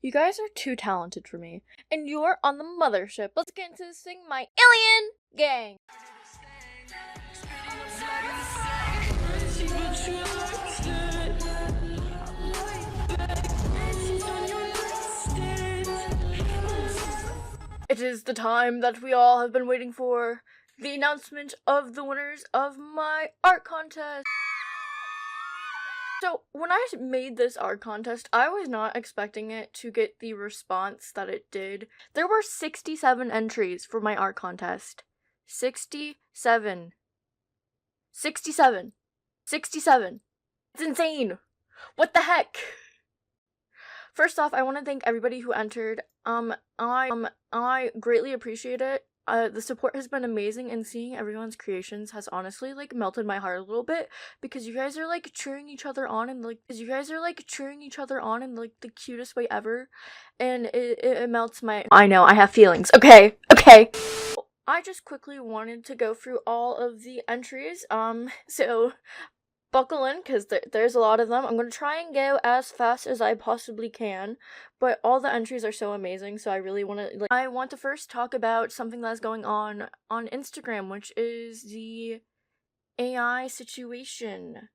You guys are too talented for me. And you're on the mothership. Let's get into this thing, my alien gang. It is the time that we all have been waiting for. The announcement of the winners of my art contest. So, when I made this art contest, I was not expecting it to get the response that it did. There were 67 entries for my art contest. 67. 67. 67. It's insane. What the heck? First off, I want to thank everybody who entered. I greatly appreciate it. The support has been amazing, and seeing everyone's creations has honestly melted my heart a little bit, because you guys are cheering each other on in the cutest way ever, and it melts my. I know, I have feelings. Okay. I just quickly wanted to go through all of the entries. So buckle in, because there's a lot of them. I'm going to try and go as fast as I possibly can, but all the entries are so amazing, so I really want to, I want to first talk about something that's going on Instagram, which is the AI situation.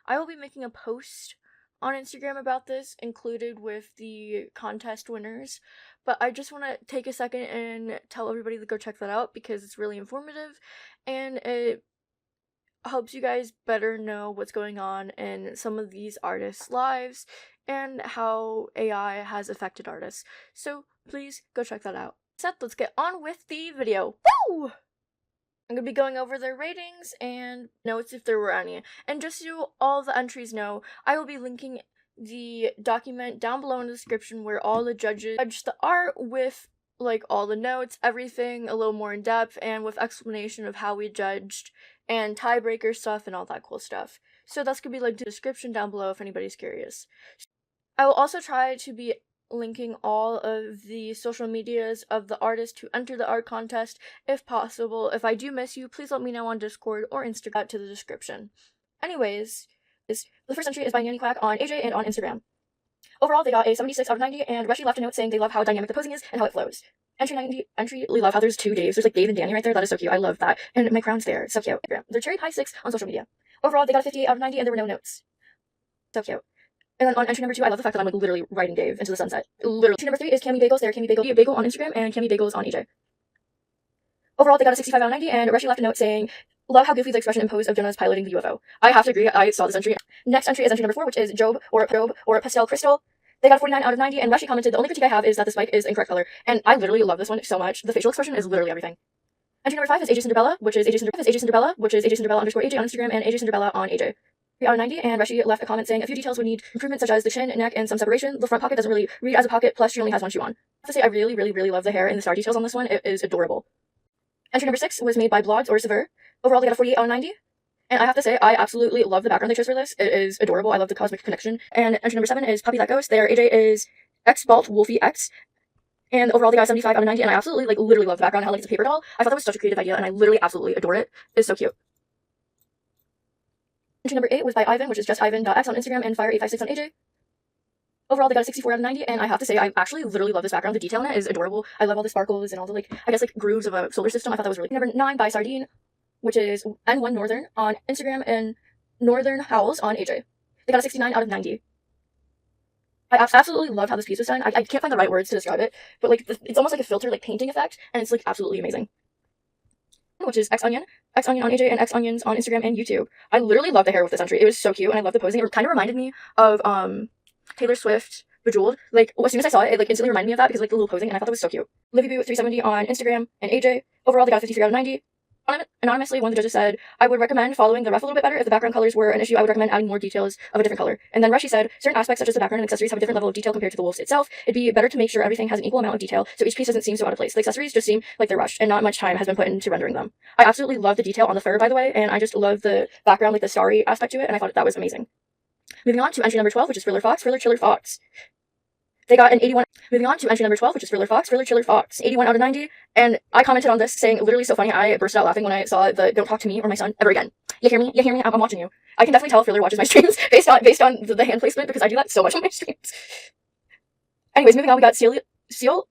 I will be making a post on Instagram about this, included with the contest winners, but I just want to take a second and tell everybody to go check that out, because it's really informative, and it helps you guys better know what's going on in some of these artists' lives and how AI has affected artists. So please go check that out. Let's get on with the video. Woo! I'm going to be going over their ratings and notes if there were any. And just so all the entries know, I will be linking the document down below in the description where all the judges judged the art with all the notes, everything a little more in depth, and with explanation of how we judged and tiebreaker stuff and all that cool stuff. So that's gonna be linked in the description down below if anybody's curious. I will also try to be linking all of the social medias of the artist who entered the art contest if possible. If I do miss you, please let me know on Discord or Instagram to the description. Anyways, the first entry is by Nanny Quack on AJ and on Instagram. Overall, they got a 76 out of 90, and Reshi left a note saying they love how dynamic the posing is and how it flows. Entry, we love how there's two Daves. There's Dave and Danny right there. That is so cute. I love that. And my crown's there. So cute. They're cherry pie 6 on social media. Overall, they got a 58 out of 90, and there were no notes. So cute. And then on entry number 2, I love the fact that I'm literally writing Dave into the sunset. Literally. Entry number 3 is Cami Bagels. They're Cami Bagel on Instagram and Cami Bagels on AJ. Overall, they got a 65 out of 90, and Reshi left a note saying, love how goofy the expression and pose of Jenna's piloting the UFO. I have to agree. I saw this entry. Next entry is entry number 4, which is Job or Pastel Crystal. They got a 49 out of 90, and Reshi commented, the only critique I have is that the spike is incorrect color. And I literally love this one so much. The facial expression is literally everything. Entry number 5 is AJ Cinderella, which is AJ Cinderella underscore AJ on Instagram, and AJ Cinderella on AJ. 3 out of 90, and Reshi left a comment saying a few details would need improvement, such as the chin, neck, and some separation. The front pocket doesn't really read as a pocket, plus she only has one shoe on. I have to say, I really love the hair and the star details on this one. It is adorable. Entry number 6 was made by Blogs or Sever. Overall, they got a 48 out of 90. And I have to say, I absolutely love the background they chose for this. It is adorable. I love the cosmic connection. And entry number 7 is Puppy That Ghost. Their AJ is Xbalt Wolfie X. And overall, they got a 75 out of 90. And I absolutely, literally love the background, how it's a paper doll. I thought that was such a creative idea, and I literally absolutely adore it. It's so cute. Entry number 8 was by Ivan, which is just Ivan.x on Instagram and Fire856 on AJ. Overall, they got a 64 out of 90, and I have to say, I actually literally love this background. The detail in it is adorable. I love all the sparkles and all the, grooves of a solar system. I thought that was really Number 9 by Sardine, which is N1 Northern on Instagram and Northern Howls on AJ. They got a 69 out of 90. I absolutely love how this piece was done. I can't find the right words to describe it, but it's almost like a filter, painting effect, and it's absolutely amazing. Which is X Onion on AJ and X Onions on Instagram and YouTube. I literally love the hair with this entry. It was so cute, and I love the posing. It kind of reminded me of Taylor Swift Bejeweled. As soon as I saw it, instantly reminded me of that, because the little posing, and I thought that was so cute. Livy Boo 370 on Instagram and AJ. Overall, they got a 53 out of 90. Anonymously, one of the judges said, I would recommend following the ref a little bit better. If the background colors were an issue, I would recommend adding more details of a different color. And then Reshi said, certain aspects such as the background and accessories have a different level of detail compared to the wolves itself. It'd be better to make sure everything has an equal amount of detail, so each piece doesn't seem so out of place. The accessories just seem like they're rushed, and not much time has been put into rendering them. I absolutely love the detail on the fur, by the way, and I just love the background, the starry aspect to it, and I thought that was amazing. Moving on to entry number 12, which is Thriller Chiller Fox. They got an 81. Moving on to entry number 12, which is Thriller Chiller Fox. 81 out of 90. And I commented on this saying, literally so funny, I burst out laughing when I saw the don't talk to me or my son ever again. You hear me? You hear me? I'm watching you. I can definitely tell if Thriller watches my streams based on the hand placement, because I do that so much on my streams. Anyways, moving on, we got Sealer on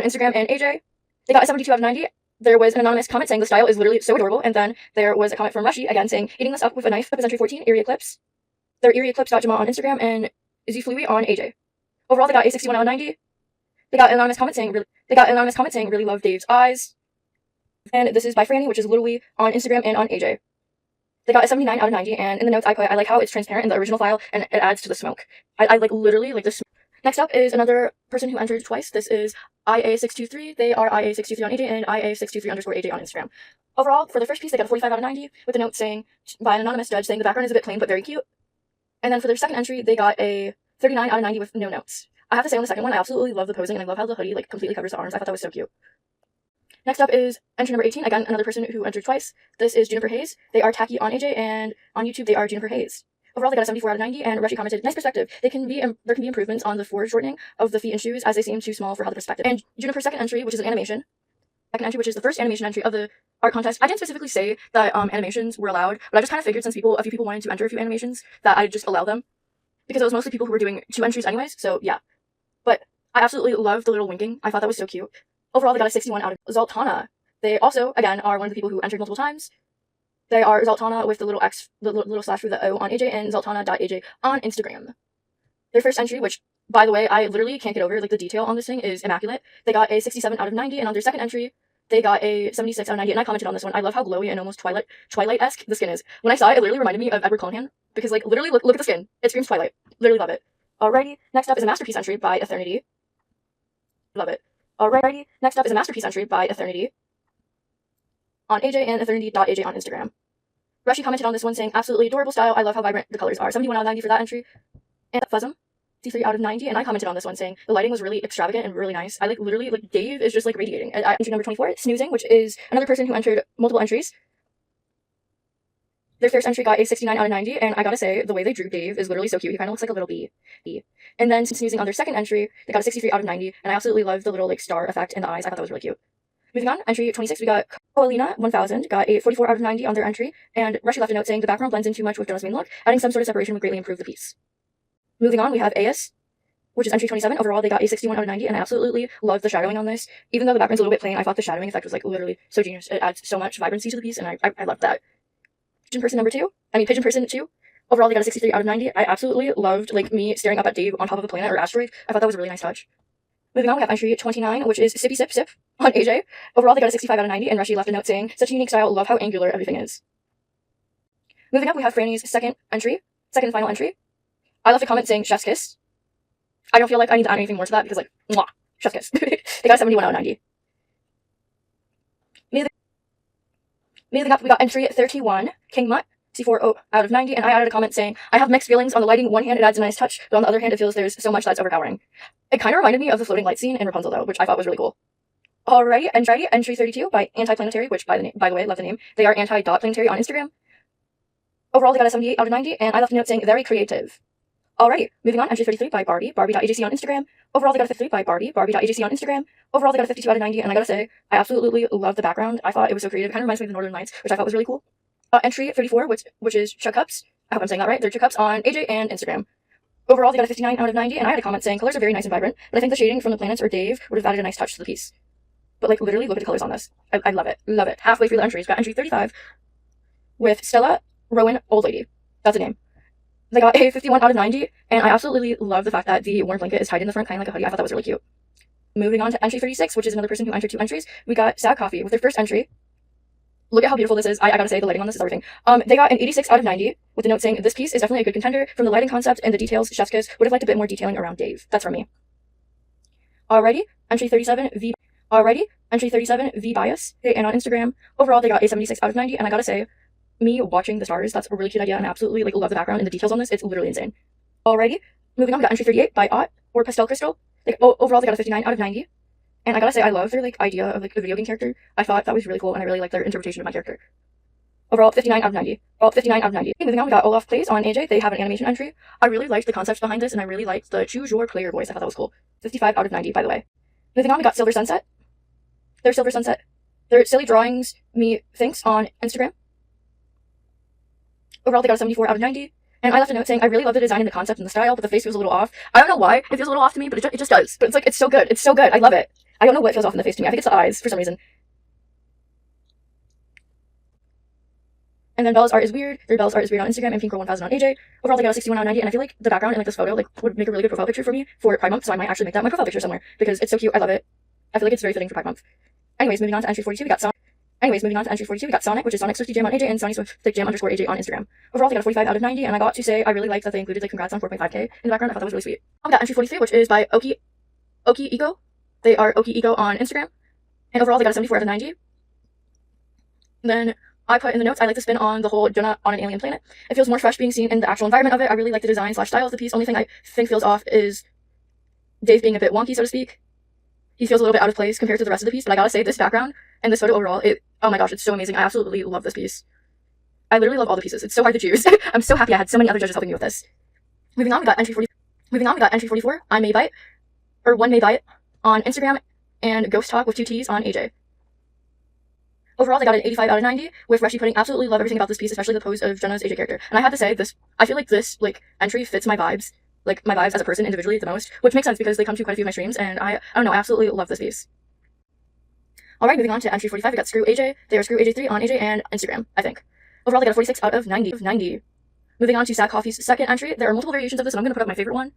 Instagram and AJ. They got a 72 out of 90. There was an anonymous comment saying the style is literally so adorable, and then there was a comment from Rushy again saying, eating this up with a knife, is entry 14, Eerie Eclipse. Their Eerie Eclipse got Jamal on Instagram and Izzy Fluey on AJ. Overall, they got a 61 out of 90. They got an anonymous comment saying, really love Dave's eyes. And this is by Franny, which is Little Wee on Instagram and on AJ. They got a 79 out of 90, and in the notes I put, I like how it's transparent in the original file, and it adds to the smoke. I like literally like the smoke. Next up is another person who entered twice. This is IA623. They are IA623 on AJ and IA623_AJ on Instagram. Overall, for the first piece, they got a 45 out of 90, with a note saying, by an anonymous judge, saying the background is a bit plain but very cute. And then for their second entry, they got a 39 out of 90 with no notes. I have to say on the second one, I absolutely love the posing, and I love how the hoodie like completely covers the arms. I thought that was so cute. Next up is entry number 18. Again, another person who entered twice. This is Juniper Hayes. They are Tacky on AJ, and on YouTube, they are Juniper Hayes. Overall, they got a 74 out of 90, and Rushy commented, nice perspective. There can be improvements on the foreshortening of the feet and shoes, as they seem too small for how the perspective. And Juniper's second entry, which is an animation. Second entry, which is the first animation entry of the art contest. I didn't specifically say that animations were allowed, but I just kind of figured since a few people wanted to enter a few animations, that I'd just allow them. Because it was mostly people who were doing 2 entries anyways, so yeah. But I absolutely loved the little winking. I thought that was so cute. Overall, they got a 61 out of Zoltana. They also, again, are one of the people who entered multiple times. They are Zoltana with the little X, the little slash through the O on AJ, and Zoltana.aj on Instagram. Their first entry, which, by the way, I literally can't get over, like, the detail on this thing is immaculate. They got a 67 out of 90, and on their second entry, they got a 76 out of 90, and I commented on this one. I love how glowy and almost Twilight-esque the skin is. When I saw it, it literally reminded me of Edward Cullen, because, like, literally, look at the skin. It screams Twilight. Literally love it. Alrighty, next up is a masterpiece entry by Eternity. Love it. Alrighty, next up is a masterpiece entry by Eternity on AJ and Eternity.aj on Instagram. Rushy commented on this one saying, absolutely adorable style. I love how vibrant the colors are. 71 out of 90 for that entry. And Fuzzum, 63 out of 90. And I commented on this one saying, the lighting was really extravagant and really nice. I literally, Dave is just radiating. Entry number 24, Snoozing, which is another person who entered multiple entries. Their first entry got a 69 out of 90, and I gotta say, the way they drew Dave is literally so cute. He kind of looks like a little bee. And then Snoozing on their second entry, they got a 63 out of 90, and I absolutely love the little star effect in the eyes. I thought that was really cute. Moving on, entry 26, we got Coalina 1000, got a 44 out of 90 on their entry, and Rushy left a note saying the background blends in too much with Jonah's main look. Adding some sort of separation would greatly improve the piece. Moving on, we have AS, which is entry 27. Overall, they got a 61 out of 90, and I absolutely love the shadowing on this. Even though the background's a little bit plain, I thought the shadowing effect was literally so genius. It adds so much vibrancy to the piece, and I loved that. Pigeon Person 2. Overall, they got a 63 out of 90. I absolutely loved me staring up at Dave on top of a planet or asteroid. I thought that was a really nice touch. Moving on, we have entry 29, which is Sippy Sip Sip on AJ. Overall, they got a 65 out of 90, and Rushy left a note saying, such a unique style, love how angular everything is. Moving up, we have Franny's second and final entry. I left a comment saying, chef's kiss. I don't feel like I need to add anything more to that, because, mwah, chef's kiss. They got a 71 out of 90. Moving up, we got entry 31, King Mutt, 64 out of 90, and I added a comment saying, I have mixed feelings on the lighting. One hand, it adds a nice touch, but on the other hand, it feels there's so much that's overpowering. It kind of reminded me of the floating light scene in Rapunzel, though, which I thought was really cool. Alrighty, entry 32 by Antiplanetary, which, by the way, love the name. They are anti.planetary on Instagram. Overall, they got a 78 out of 90, and I left a note saying, very creative. Alrighty, moving on, entry 33 by Barbie.ajc on Instagram. Overall, they got a 53 by Barbie.ajc on Instagram. Overall, they got a 52 out of 90, and I gotta say, I absolutely love the background. I thought it was so creative. It kind of reminds me of the Northern Lights, which I thought was really cool. Entry 34, which is Chuck Cups. I hope I'm saying that right. They're Chuck Cups on AJ and Instagram. Overall, they got a 59 out of 90, and I had a comment saying, colors are very nice and vibrant, but I think the shading from the planets or Dave would have added a nice touch to the piece. But, literally, look at the colors on this. I love it. Love it. Halfway through the entries, got entry 35 with Stella Rowan Old Lady. That's a name. They got a 51 out of 90, and I absolutely love the fact that the warm blanket is tied in the front, kind of like a hoodie. I thought that was really cute. Moving on to entry 36, which is another person who entered 2 entries, we got Sad Coffee with their first entry. Look at how beautiful this is. I gotta say, the lighting on this is everything. They got an 86 out of 90, with the note saying, this piece is definitely a good contender. From the lighting concept and the details, chef's kiss, would have liked a bit more detailing around Dave. That's from me. Alrighty, entry 37, V Bias, and on Instagram. Overall, they got a 76 out of 90, and I gotta say, me watching the stars, that's a really cute idea, and I absolutely, love the background and the details on this. It's literally insane. Alrighty, moving on, we got entry 38 by Ott, or Pastel Crystal. Overall, they got a 59 out of 90. And I gotta say, I love their, idea of, a video game character. I thought that was really cool, and I really liked their interpretation of my character. Overall, 59 out of 90. Okay, moving on, we got Olaf Plays on AJ. They have an animation entry. I really liked the concept behind this, and I really liked the choose your player voice. I thought that was cool. 55 out of 90, by the way. Moving on, we got Silver Sunset. Their Silly Drawings Me Thinks on Instagram. Overall, they got a 74 out of 90. And I left a note saying, I really love the design and the concept and the style, but the face feels a little off. I don't know why it feels a little off to me, but it just does. But it's like, it's so good. It's so good. I love it. I don't know what feels off in the face to me. I think it's the eyes for some reason. And then Bella's art is weird. Their Bella's art is weird on Instagram and Pink Girl 1000 on AJ. Overall, they got a 61 out of 90, and I feel like the background in like this photo like would make a really good profile picture for me for Pride Month, so I might actually make that my profile picture somewhere because it's so cute. I love it. I feel like it's very fitting for Pride Month. Anyways, moving on to entry 42, we got Sonic, which is Sonic Swifty Jam on AJ, and Sonny Swift like Jam_AJ on Instagram. Overall, they got a 45 out of 90, and I got to say I really liked that they included like congrats on 4.5k in the background. I thought that was really sweet. We got entry 43, which is by Oki Ego. They are Oki Ego on Instagram, and overall they got a 74 out of 90. Then I put in the notes, I like the spin on the whole Jenna on an alien planet. It feels more fresh being seen in the actual environment of it. I really like the design / style of the piece. Only thing I think feels off is Dave being a bit wonky, so to speak. He feels a little bit out of place compared to the rest of the piece, but I gotta say, this background and this photo overall, oh my gosh, it's so amazing. I absolutely love this piece. I literally love all the pieces. It's so hard to choose. I'm so happy I had so many other judges helping me with this. Moving on, we got entry 44, I May Bite, or One May Bite on Instagram, and Ghost Talk with 2 T's on AJ. Overall, they got an 85 out of 90, with Reshi putting absolutely love everything about this piece, especially the pose of Jenna's AJ character. And I have to say, I feel like this, entry fits my vibes, my vibes as a person individually the most, which makes sense because they come to quite a few of my streams, and I don't know, I absolutely love this piece. Alright, moving on to entry 45, we got Screw AJ. They are Screw AJ3 on AJ and Instagram, I think. Overall, they got a 46 out of 90. Moving on to Sad Coffee's second entry, there are multiple variations of this, and I'm going to put up my favorite one.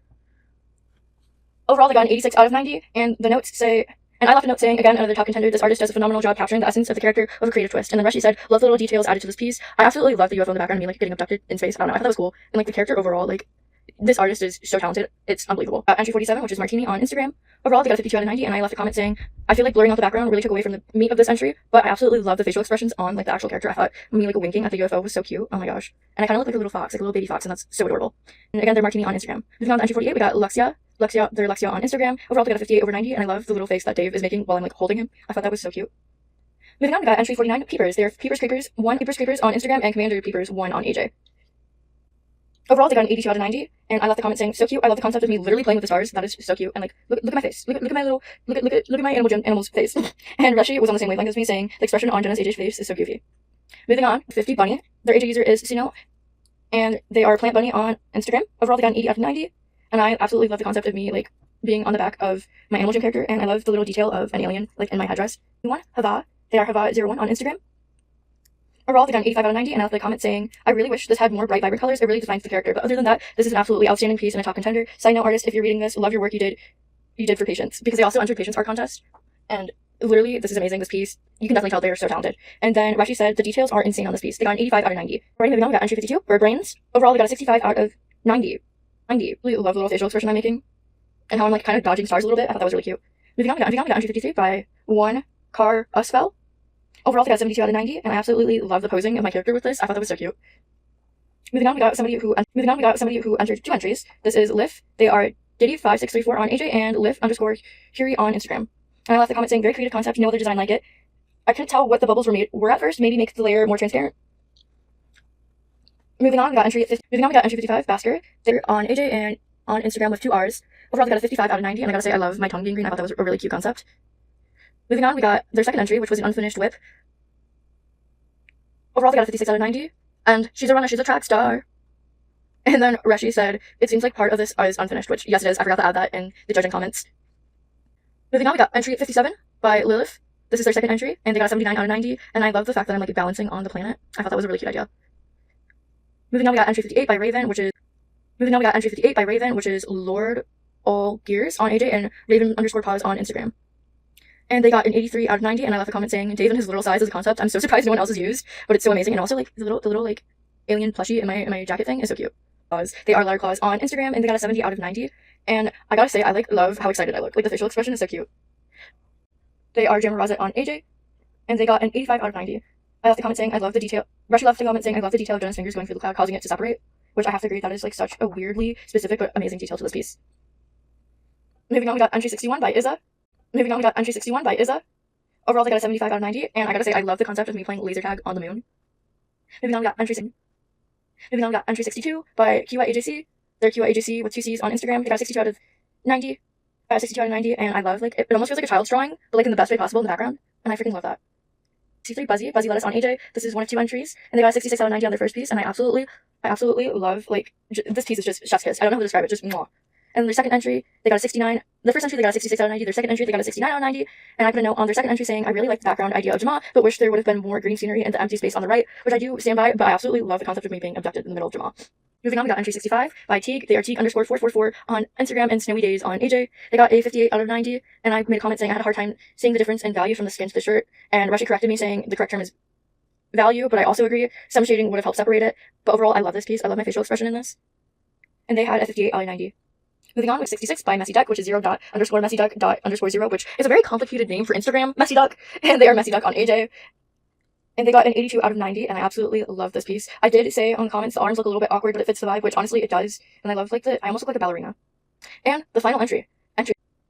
Overall, they got an 86 out of 90, and the notes say... And I left a note saying, again, another top contender, this artist does a phenomenal job capturing the essence of the character with a creative twist. And then Reshi said, love the little details added to this piece. I absolutely love the UFO in the background and me, getting abducted in space. I don't know, I thought that was cool. And, the character overall, this artist is so talented. It's unbelievable. Entry 47, which is Martini on Instagram. Overall, they got a 52 out of 90, and I left a comment saying, I feel like blurring out the background really took away from the meat of this entry, but I absolutely love the facial expressions on, the actual character. I thought me, winking at the UFO was so cute. Oh my gosh. And I kind of look like a little fox, a little baby fox, and that's so adorable. And again, they're Martini on Instagram. Moving on to entry 48, we got Lexia on Instagram. Overall, they got a 58 over 90, and I love the little face that Dave is making while I'm, holding him. I thought that was so cute. Moving on, we got entry 49, Peepers. They're Peepers Creepers 1 on Instagram, and Commander Peepers 1 on AJ. Overall, they got an 82 out of 90, and I left the comment saying, so cute. I love the concept of me literally playing with the stars. That is so cute. And look at my face. Look at my little, look at my animal's face. And Reshi was on the same wavelength as me, saying the expression on Jenna's AJ's face is so goofy. Moving on, 50 Bunny. Their AJ user is Sino, and they are Plant Bunny on Instagram. Overall, they got an 80 out of 90, and I absolutely love the concept of me, being on the back of my Animal Jam character, and I love the little detail of an alien, in my headdress. Hava. They are Hava01 on Instagram. Overall, they got an 85 out of 90, and I left a comment saying, I really wish this had more bright, vibrant colors. It really defines the character. But other than that, this is an absolutely outstanding piece and a top contender. Side note, artist, if you're reading this, love your work you did for Patience, because they also entered Patience art contest. And literally, this is amazing, this piece. You can definitely tell they're so talented. And then Reshi said, the details are insane on this piece. They got an 85 out of 90. Alright, moving on, we got entry 52, Bird Brains. Overall, they got a 65 out of 90. Really love the little facial expression I'm making. And how I'm, kind of dodging stars a little bit. I thought that was really cute. Moving on, we got entry 53 by One Car Usfell. Overall, they got 72 out of 90, and I absolutely love the posing of my character with this. I thought that was so cute. Moving on, we got somebody who entered 2 entries. This is Lif. They are Diddy5634 on AJ and Lif_Curie on Instagram. And I left the comment saying, very creative concept, no other design like it. I couldn't tell what the bubbles were at first. Maybe make the layer more transparent. Moving on, we got entry 55, Basker. They're on AJ and on Instagram with 2 R's. Overall, they got a 55 out of 90, and I gotta say, I love my tongue being green. I thought that was a really cute concept. Moving on, we got their second entry, which was an unfinished whip. Overall, they got a 56 out of 90, and she's a runner, she's a track star. And then Reshi said, it seems like part of this is unfinished, which, yes, it is. I forgot to add that in the judging comments. Moving on, we got entry 57 by Lilith. This is their second entry, and they got a 79 out of 90, and I love the fact that I'm, balancing on the planet. I thought that was a really cute idea. Moving on, we got entry 58 by Raven, which is Lord All Gears on AJ and Raven_Pause on Instagram. And they got an 83 out of 90, and I left a comment saying, Dave and his little size as a concept. I'm so surprised no one else has used, but it's so amazing. And also, the little alien plushie in my jacket thing is so cute. They are Liar Claws on Instagram, and they got a 70 out of 90. And I gotta say, I love how excited I look. The facial expression is so cute. They are Jammbassdor on AJ, and they got an 85 out of 90. I left a comment saying, I love the detail. Reshi left a comment saying, I love the detail of Jenna's fingers going through the cloud, causing it to separate, which I have to agree, that is such a weirdly specific but amazing detail to this piece. Moving on, we got entry 61 by Izza. Overall, they got a 75 out of 90, and I gotta say, I love the concept of me playing laser tag on the moon. Moving on, we got entry 62 by QIAJC. They're QIAJC with 2 C's on Instagram. They got a 62 out of 90. And I love, it almost feels like a child's drawing, but in the best way possible in the background, and I freaking love that. C3 Buzzy Lettuce on AJ. This is one of 2 entries, and they got a 66 out of 90 on their first piece, and I absolutely love, like, this piece is just chef's kiss. I don't know how to describe it, just mwah. And their second entry, they got a 69. The first entry, they got a 66 out of 90. Their second entry, they got a 69 out of 90. And I put a note on their second entry saying, I really like the background idea of Jamma, but wish there would have been more green scenery and the empty space on the right, which I do stand by, but I absolutely love the concept of me being abducted in the middle of Jamma. Moving on, we got entry 65 by Teague. They are Teague_444 on Instagram and Snowy Days on AJ. They got a 58 out of 90, and I made a comment saying I had a hard time seeing the difference in value from the skin to the shirt, and Rushy corrected me saying the correct term is value, but I also agree some shading would have helped separate it. But overall, I love this piece. I love my facial expression in this. And they had a 58 out of 90. Moving on with 66 by Messy Duck, which is 0._messyduck._0, which is a very complicated name for Instagram, Messy Duck, and they are Messy Duck on AJ. And they got an 82 out of 90, and I absolutely love this piece. I did say on comments the arms look a little bit awkward, but it fits the vibe, which honestly it does. And I love, like, I almost look like a ballerina. And the final entry,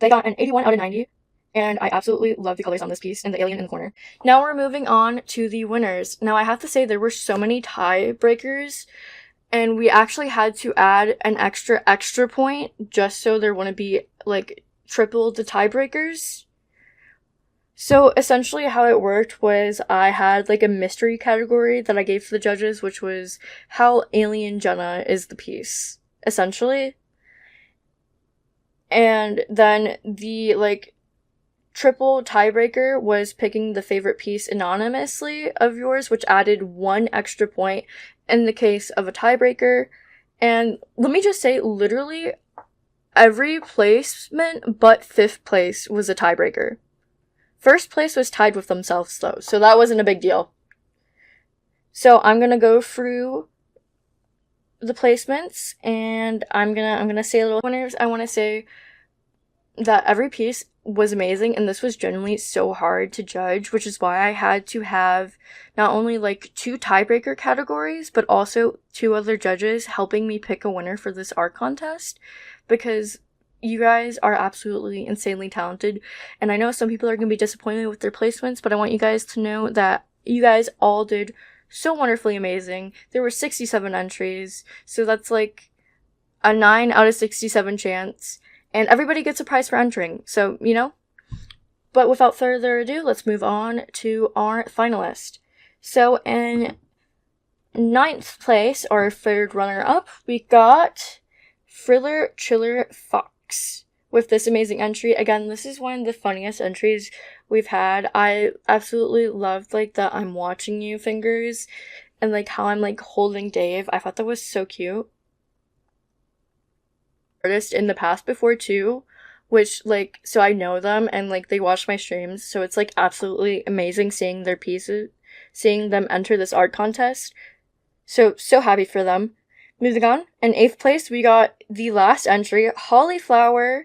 they got an 81 out of 90, and I absolutely love the colors on this piece and the alien in the corner. Now we're moving on to the winners. Now I have to say there were so many tiebreakers, and we actually had to add an extra point just so there wouldn't be, like, triple the tiebreakers. So essentially how it worked was I had, like, a mystery category that I gave to the judges, which was how Alien Jenna is the piece, essentially. And then the, like, triple tiebreaker was picking the favorite piece anonymously of yours, which added 1 extra point in the case of a tiebreaker. And let me just say, literally every placement but 5th place was a tiebreaker. First place was tied with themselves, though, so that wasn't a big deal. So I'm gonna go through the placements, and I'm gonna say a little winners. I want to say that every piece was amazing, and this was genuinely so hard to judge, which is why I had to have not only, like, 2 tiebreaker categories, but also 2 other judges helping me pick a winner for this art contest, because you guys are absolutely insanely talented, and I know some people are going to be disappointed with their placements, but I want you guys to know that you guys all did so wonderfully amazing. There were 67 entries, so that's like a 9 out of 67 chance, and everybody gets a prize for entering, so, you know. But without further ado, let's move on to our finalist. So in 9th place, our 3rd runner-up, we got Friller Chiller Fox with this amazing entry. Again, this is one of the funniest entries we've had. I absolutely loved, like, the I'm watching you fingers and, like, how I'm, like, holding Dave. I thought that was so cute. Artist in the past before too, which, like, so I know them and, like, they watch my streams, so it's, like, absolutely amazing seeing their pieces, seeing them enter this art contest. So happy for them. Moving on, in 8th place, we got the last entry, Hollyflower.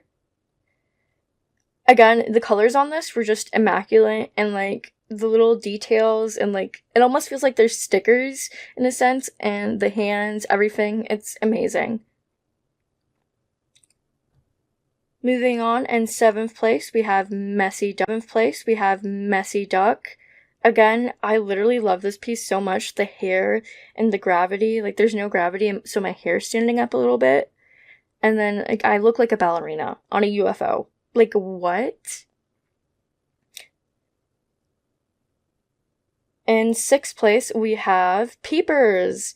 Again, the colors on this were just immaculate, and, like, the little details, and, like, it almost feels like they're stickers in a sense, and the hands, everything, it's amazing. Moving on, in 7th place, we have Messy Duck. 7th place, we have Messy Duck. Again, I literally love this piece so much. The hair and the gravity, like, there's no gravity, so my hair's standing up a little bit. And then, like, I look like a ballerina on a UFO. Like, what? In 6th place, we have Peepers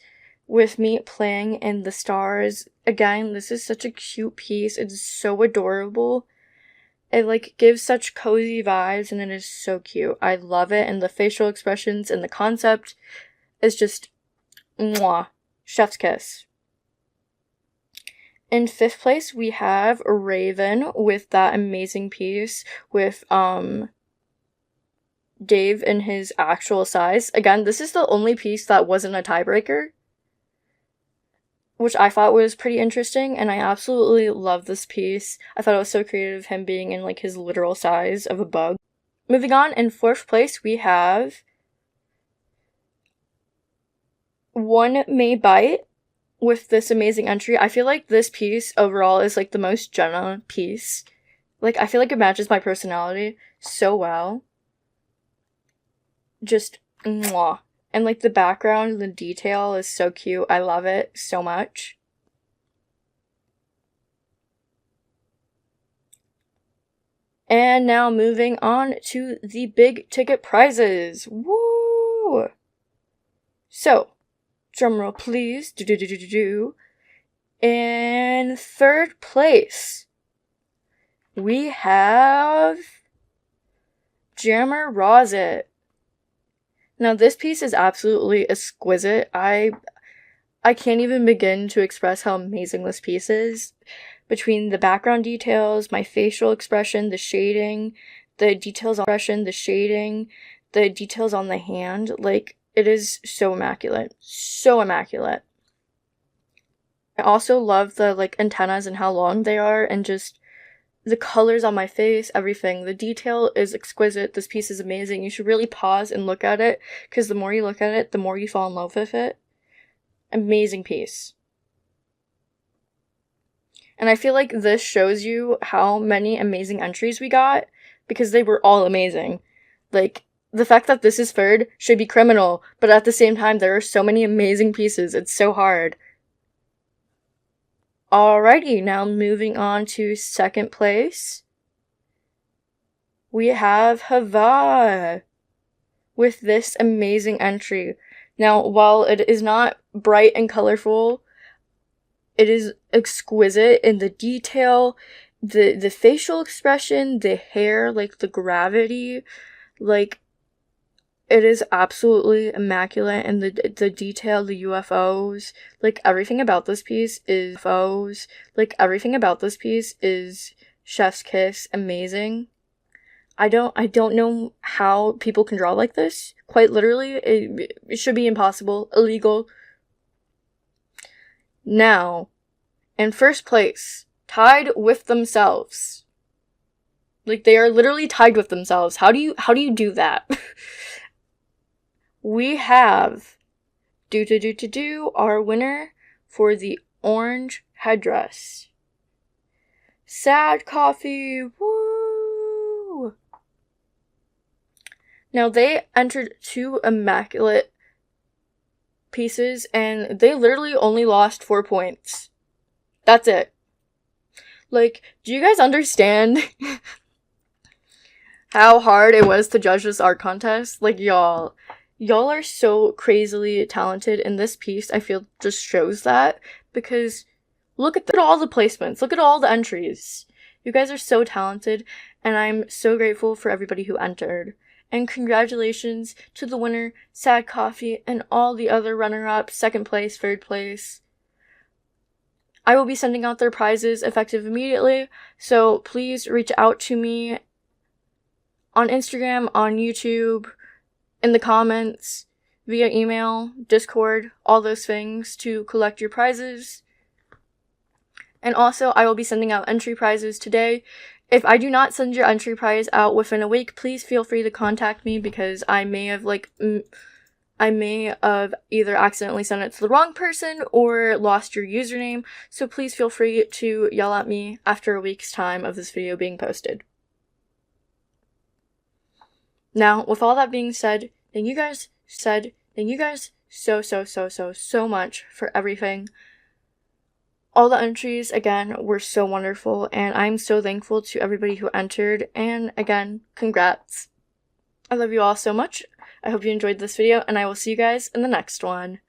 with me playing in the stars. Again, this is such a cute piece. It's so adorable. It, like, gives such cozy vibes, and it is so cute. I love it, and the facial expressions and the concept is just mwah. Chef's kiss. In 5th place, we have Raven with that amazing piece with Dave in his actual size. Again, this is the only piece that wasn't a tiebreaker, which I thought was pretty interesting, and I absolutely love this piece. I thought it was so creative, him being in, like, his literal size of a bug. Moving on, in 4th place, we have One May Bite with this amazing entry. I feel like this piece overall is, like, the most Jenna piece. Like, I feel like it matches my personality so well. Just mwah. And, like, the background, the detail is so cute. I love it so much. And now moving on to the big ticket prizes. Woo! So, drumroll please. In third place, we have Jammbassdor. Now this piece is absolutely exquisite. I can't even begin to express how amazing this piece is. Between the background details, my facial expression, the shading, the details on expression, the shading, the details on the hand, like, it is so immaculate. So immaculate. I also love the, like, antennas and how long they are, and just the colors on my face, everything. The detail is exquisite. This piece is amazing. You should really pause and look at it, because the more you look at it, the more you fall in love with it. Amazing piece. And I feel like this shows you how many amazing entries we got, because they were all amazing. Like, the fact that this is third should be criminal, but at the same time, there are so many amazing pieces. It's so hard. Alrighty, now moving on to second place. We have Hava with this amazing entry. Now, while it is not bright and colorful, it is exquisite in the detail, the facial expression, the hair, like the gravity, like, it is absolutely immaculate. And the detail, the UFOs, like, everything about this piece is UFOs, like, everything about this piece is chef's kiss, amazing. I don't know how people can draw like this. Quite literally, it should be impossible, illegal. Now, in first place, tied with themselves. Like, they are literally tied with themselves. How do you do that? We have our winner for the orange headdress. Sad Coffee, woo! Now, they entered 2 immaculate pieces, and they literally only lost 4 points. That's it. Like, do you guys understand how hard it was to judge this art contest? Like, y'all are so crazily talented, and this piece, I feel, just shows that, because look at all the placements, look at all the entries. You guys are so talented, and I'm so grateful for everybody who entered. And congratulations to the winner, Sad Coffee, and all the other runner-ups, second place, third place. I will be sending out their prizes effective immediately, so please reach out to me on Instagram, on YouTube, in the comments, via email, Discord, all those things to collect your prizes. And also, I will be sending out entry prizes today. If I do not send your entry prize out within a week, please feel free to contact me, because I may have either accidentally sent it to the wrong person or lost your username, so please feel free to yell at me after a week's time of this video being posted. Now, with all that being said, thank you guys so much for everything. All the entries, again, were so wonderful, and I'm so thankful to everybody who entered, and again, congrats. I love you all so much. I hope you enjoyed this video, and I will see you guys in the next one.